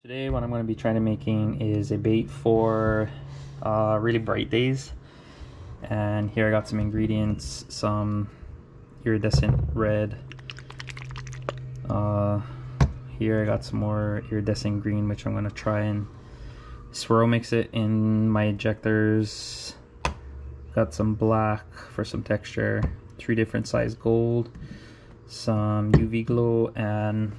Today what I'm going to be trying to making is a bait for really bright days. And here I got some ingredients, some iridescent red. Here I got some more iridescent green, which I'm going to try and swirl mix it in my ejectors. Got some black for some texture, 3 different size gold, some UV glow, and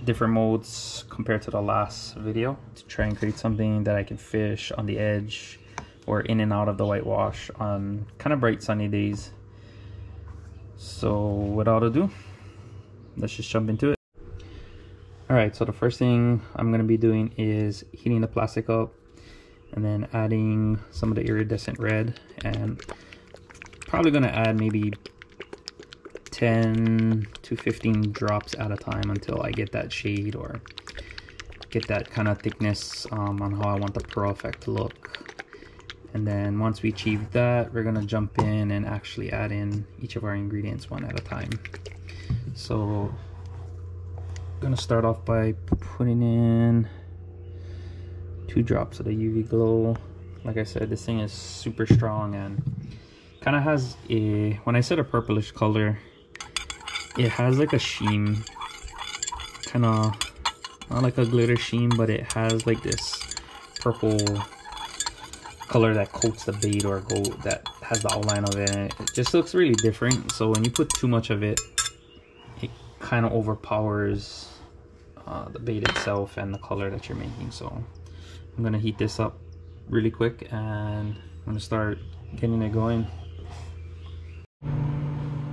different modes compared to the last video to try and create something that I can fish on the edge or in and out of the whitewash on kind of bright sunny days. So without ado, let's just jump into it. Alright, so the first thing I'm going to be doing is heating the plastic up and then adding some of the iridescent red, and probably going to add maybe 10 to 15 drops at a time until I get that shade or get that kind of thickness on how I want the pearl effect to look. And then once we achieve that, we're gonna jump in and actually add in each of our ingredients one at a time. So I'm gonna start off by putting in 2 drops of the UV glow. Like I said, this thing is super strong and kind of has a, when I said a purplish color, it has like a sheen, kind of not like a glitter sheen, but it has like this purple color that coats the bait or gold that has the outline of it. It just looks really different. So when you put too much of it, it kind of overpowers the bait itself and the color that you're making. So I'm gonna heat this up really quick and I'm gonna start getting it going.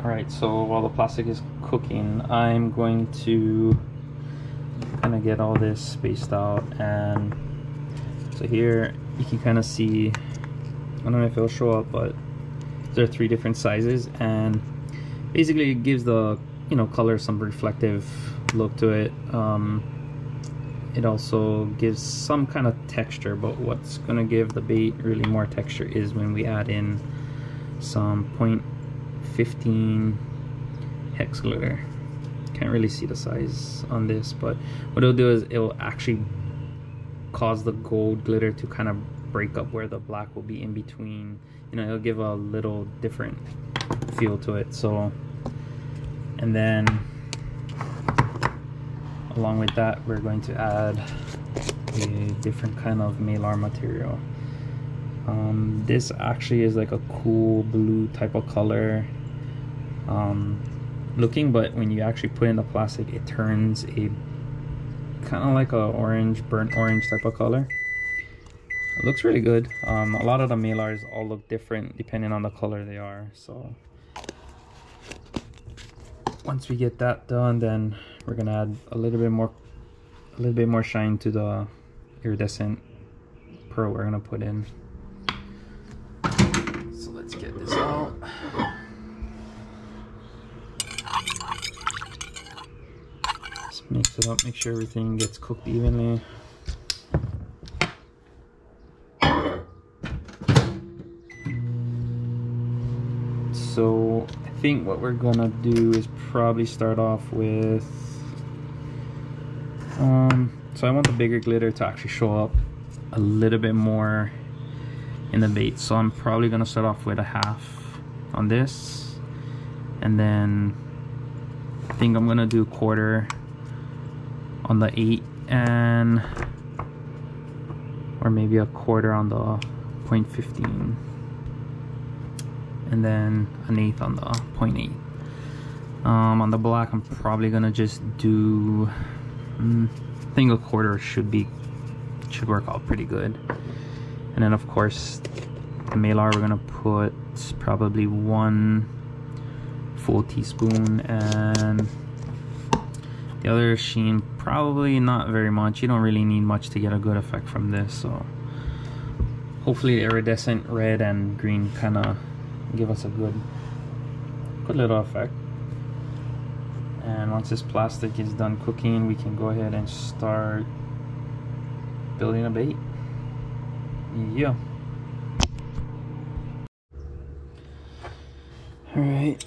Alright, so while the plastic is cooking, I'm going to kind of get all this spaced out. And so here you can kind of see, I don't know if it'll show up, but there are 3 different sizes, and basically it gives the, you know, color some reflective look to it. It also gives some kind of texture, but what's going to give the bait really more texture is when we add in some 0.15 hex glitter. Can't really see the size on this, but what it'll do is it'll actually cause the gold glitter to kind of break up where the black will be in between. You know, it'll give a little different feel to it. So, and then along with that, we're going to add a different kind of mylar material. This actually is like a cool blue type of color looking, but when you actually put in the plastic, it turns a kind of like a orange, burnt orange type of color. It looks really good. A lot of the mylars all look different depending on the color they are. So once we get that done, then we're gonna add a little bit more shine to the iridescent pearl we're gonna put in. So let's get this out. Just mix it up, make sure everything gets cooked evenly. So I think what we're gonna do is probably start off with so I want the bigger glitter to actually show up a little bit more in the bait, so I'm probably gonna start off with a half on this, and then I think I'm gonna do 1/4 on the 8, and or maybe a 1/4 on the 0.15, and then an 1/8 on the 0.8. On the black, I'm probably gonna just do I think a 1/4 should work out pretty good. And then of course the mylar, we're gonna put probably 1 full teaspoon, and the other sheen probably not very much. You don't really need much to get a good effect from this, so hopefully the iridescent red and green kind of give us a good little effect. And once this plastic is done cooking, we can go ahead and start building a bait. Yeah. Alright,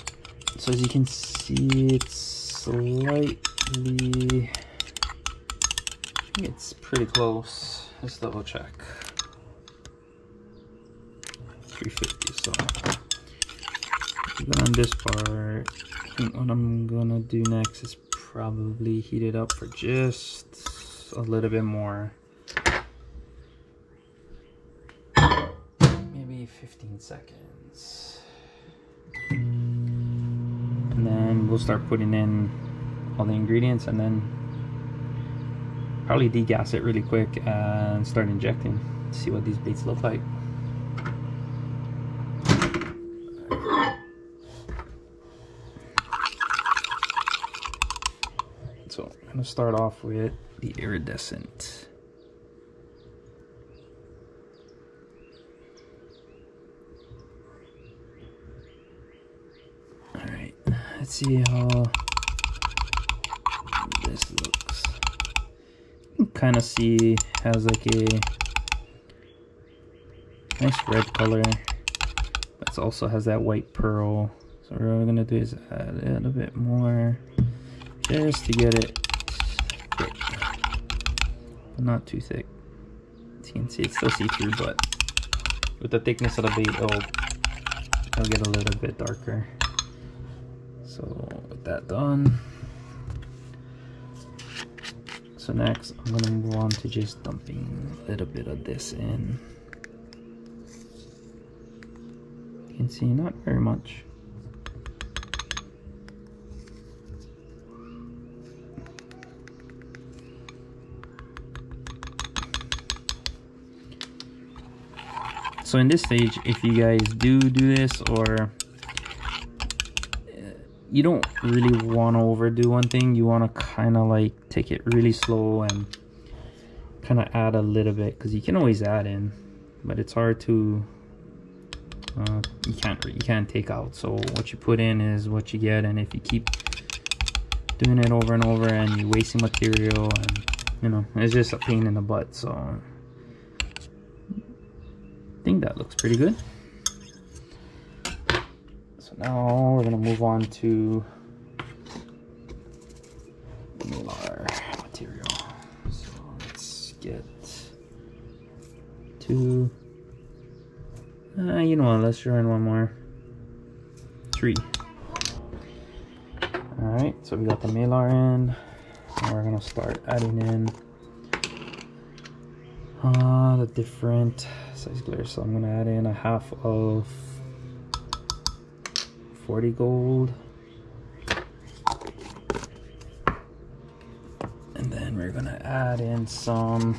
so as you can see, it's slightly think it's pretty close. Let's double check. 350. So on this part, I think what I'm gonna do next is probably heat it up for just a little bit more. Maybe 15 seconds. And then we'll start putting in all the ingredients and then probably degas it really quick and start injecting to see what these baits look like. So I'm gonna start off with the iridescent. All right, let's see how this looks. You can kind of see has like a nice red color, but it also has that white pearl. So what we're gonna do is add a little bit more just to get it thick, but not too thick. As you can see, it's still see-through, but with the thickness of the bait, it'll get a little bit darker. So with that done, so next I'm gonna move on to just dumping a little bit of this in. You can see not very much. So in this stage, if you guys do this, or you don't really want to overdo one thing, you want to kind of like take it really slow and kind of add a little bit, because you can always add in, but it's hard to you can't take out. So what you put in is what you get, and if you keep doing it over and over and you're wasting material, and you know, it's just a pain in the butt. So I think that looks pretty good. So now we're gonna move on to the mylar material. So let's get two. You know what? Let's throw in one more. 3. All right. So we got the mylar in. And we're gonna start adding in the different size glitters. So I'm gonna add in a half of 40 gold, and then we're gonna add in some,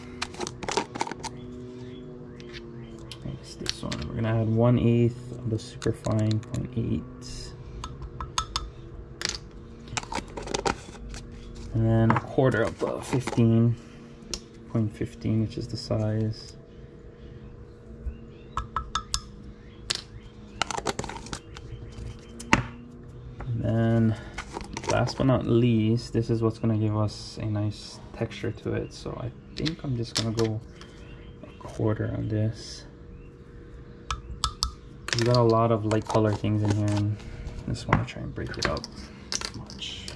what's this one? We're gonna add 1/8 of the superfine 0.8, and then 1/4 of the 15.15, which is the size. And last but not least, this is what's going to give us a nice texture to it. So I think I'm just going to go 1/4 on this. You got a lot of light color things in here, and I just want to try and break it up much.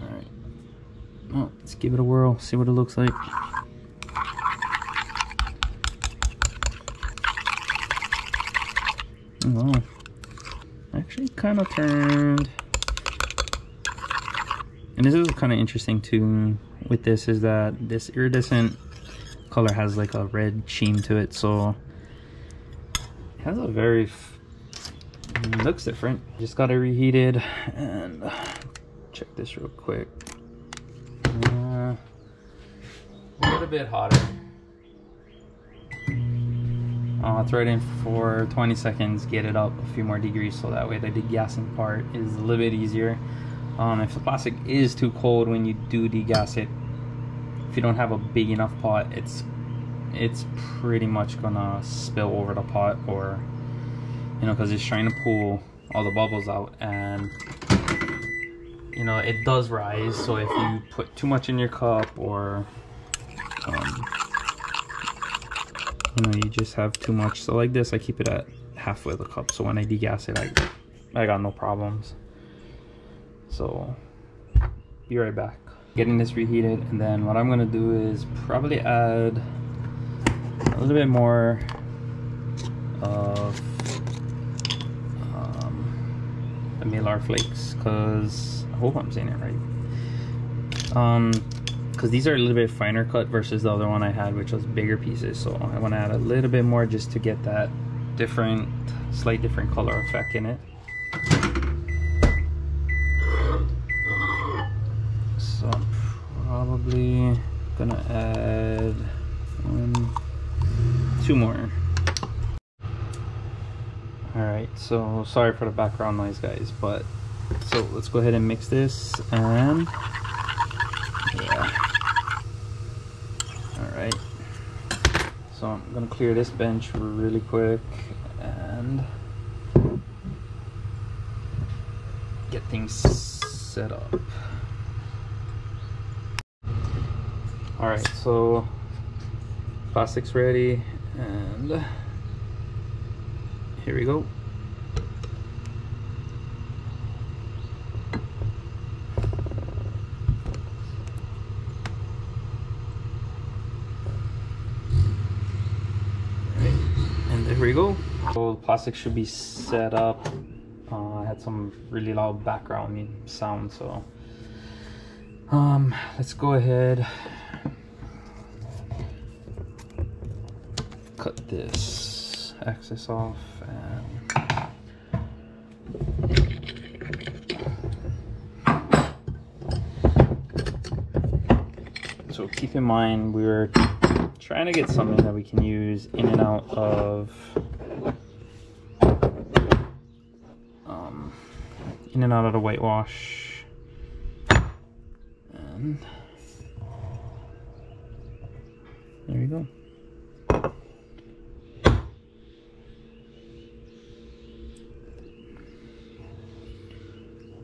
Alright. Well, let's give it a whirl, see what it looks like. Oh, actually kind of turned. And this is kind of interesting too with this, is that this iridescent color has like a red sheen to it, so it has a very looks different. Just got it reheated, and check this real quick. A little bit hotter. I'll throw it in for 20 seconds, get it up a few more degrees, so that way the degassing part is a little bit easier. If the plastic is too cold when you do degas it, if you don't have a big enough pot, it's pretty much gonna spill over the pot, or you know, because it's trying to pull all the bubbles out, and you know, it does rise. So if you put too much in your cup, or you know, you just have too much. So like this, I keep it at halfway of the cup, so when I degas it, I got no problems. So be right back. getting this reheated, and then what I'm gonna do is probably add a little bit more of the Mylar flakes, because I hope I'm saying it right. Because these are a little bit finer cut versus the other one I had, which was bigger pieces. So I want to add a little bit more just to get that slight different color effect in it. So I'm probably gonna add 2 more. Alright, so sorry for the background noise, guys, but so let's go ahead and mix this, and yeah. Alright, so I'm gonna clear this bench really quick and get things set up. Alright, so plastic's ready, and here we go. And there we go. So the plastic should be set up. I had some really loud background sound, so let's go ahead, cut this excess off, and so keep in mind we were trying to get something that we can use in and out of the whitewash, and there you go.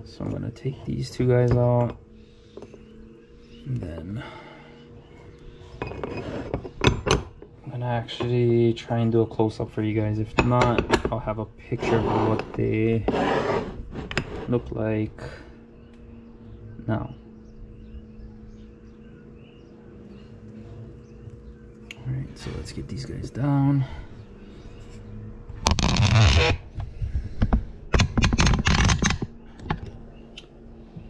So I'm gonna take these 2 guys out, and then I'm gonna actually try and do a close-up for you guys. If not, I'll have a picture of what they look like now. Alright, so let's get these guys down.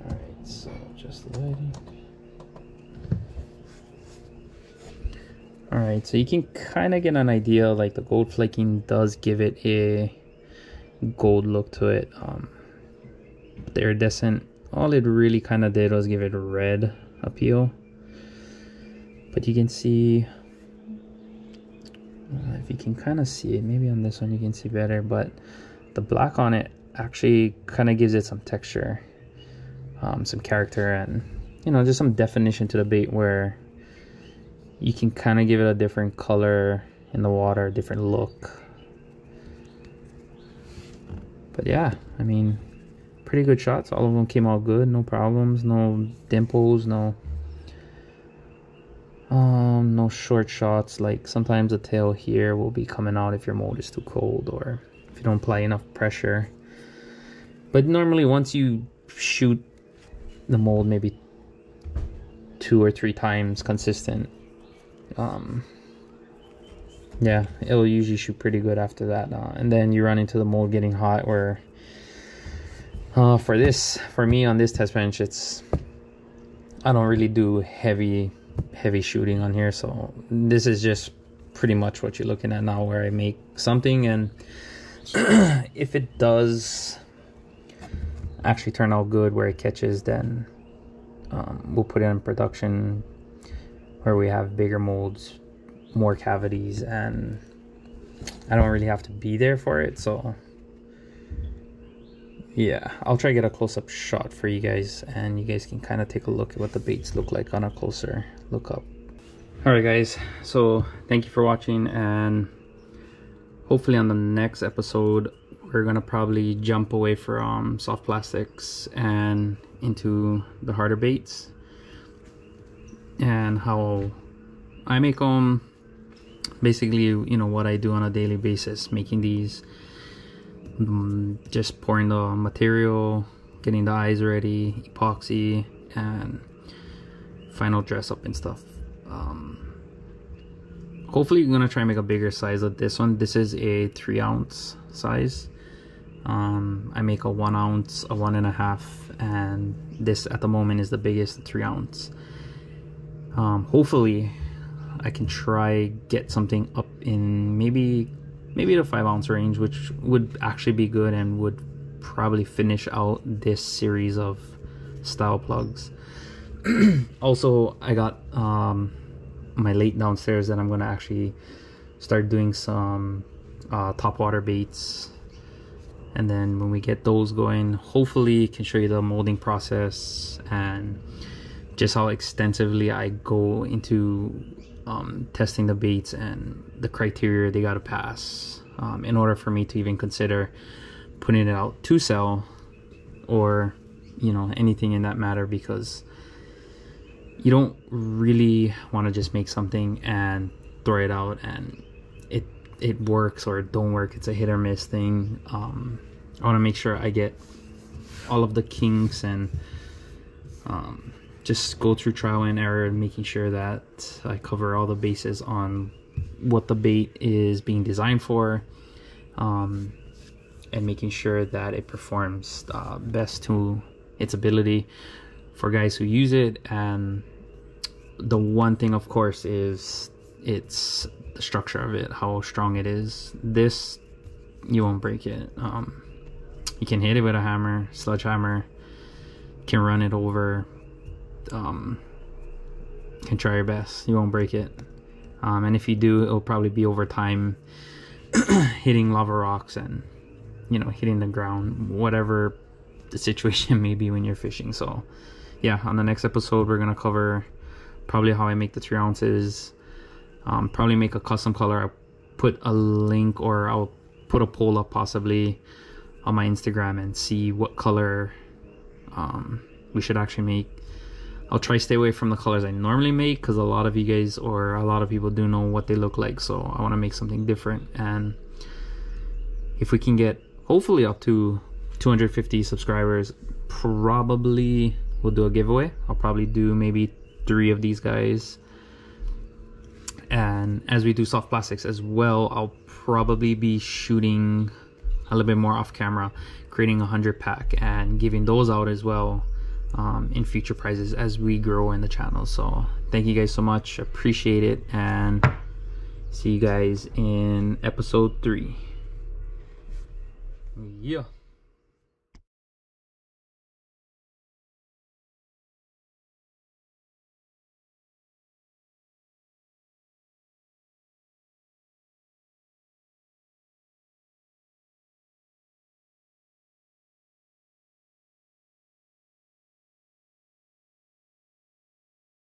Alright, so just lighting. Alright, so you can kind of get an idea, like the gold flaking does give it a gold look to it. The iridescent, all it really kind of did was give it a red appeal. But you can see, if you can kind of see it, maybe on this one you can see better, but the black on it actually kind of gives it some texture, some character, and you know, just some definition to the bait, where you can kind of give it a different color in the water, a different look. But yeah, I mean, pretty good shots. All of them came out good, no problems, no dimples, no short shots. Like sometimes the tail here will be coming out if your mold is too cold or if you don't apply enough pressure. But normally once you shoot the mold maybe 2 or 3 times consistent, yeah, it'll usually shoot pretty good after that. And then you run into the mold getting hot, where for me on this test bench, I don't really do heavy shooting on here, so this is just pretty much what you're looking at now, where I make something, and if it does actually turn out good where it catches, then we'll put it in production where we have bigger molds, more cavities, and I don't really have to be there for it. So yeah, I'll try to get a close-up shot for you guys, and you guys can kind of take a look at what the baits look like on a closer look up. All right guys, so thank you for watching, and hopefully on the next episode we're gonna probably jump away from soft plastics and into the harder baits and how I make them. Basically, you know, what I do on a daily basis, making these, just pouring the material, getting the eyes ready, epoxy, and final dress up and stuff. Hopefully I'm gonna try and make a bigger size of this one. This is a 3 ounce size. I make a 1 ounce, a 1.5, and this at the moment is the biggest, 3 ounce. Hopefully I can try get something up in maybe the 5 ounce range, which would actually be good and would probably finish out this series of style plugs. Also, I got my late downstairs that I'm gonna actually start doing some top water baits, and then when we get those going, hopefully can show you the molding process and just how extensively I go into testing the baits and the criteria they gotta pass in order for me to even consider putting it out to sell, or you know, anything in that matter, because you don't really want to just make something and throw it out and it works or it don't work. It's a hit or miss thing. I want to make sure I get all of the kinks and just go through trial and error, making sure that I cover all the bases on what the bait is being designed for, and making sure that it performs best to its ability for guys who use it. And the one thing, of course, is it's the structure of it, how strong it is. This, you won't break it. You can hit it with a hammer, sledgehammer, can run it over, can try your best, you won't break it. And if you do, it'll probably be over time hitting lava rocks and, you know, hitting the ground, whatever the situation may be when you're fishing. So yeah, on the next episode we're gonna cover probably how I make the 3 ounces, probably make a custom color. I'll put a link, or I'll put a poll up possibly on my Instagram and see what color we should actually make. I'll try stay away from the colors I normally make, because a lot of you guys, or a lot of people, do know what they look like, so I want to make something different. And if we can get hopefully up to 250 subscribers, probably we'll do a giveaway. I'll probably do maybe 3 of these guys, and as we do soft plastics as well, I'll probably be shooting a little bit more off camera, creating 100 pack and giving those out as well in future prizes as we grow in the channel. So thank you guys so much, appreciate it, and see you guys in episode 3. Yeah.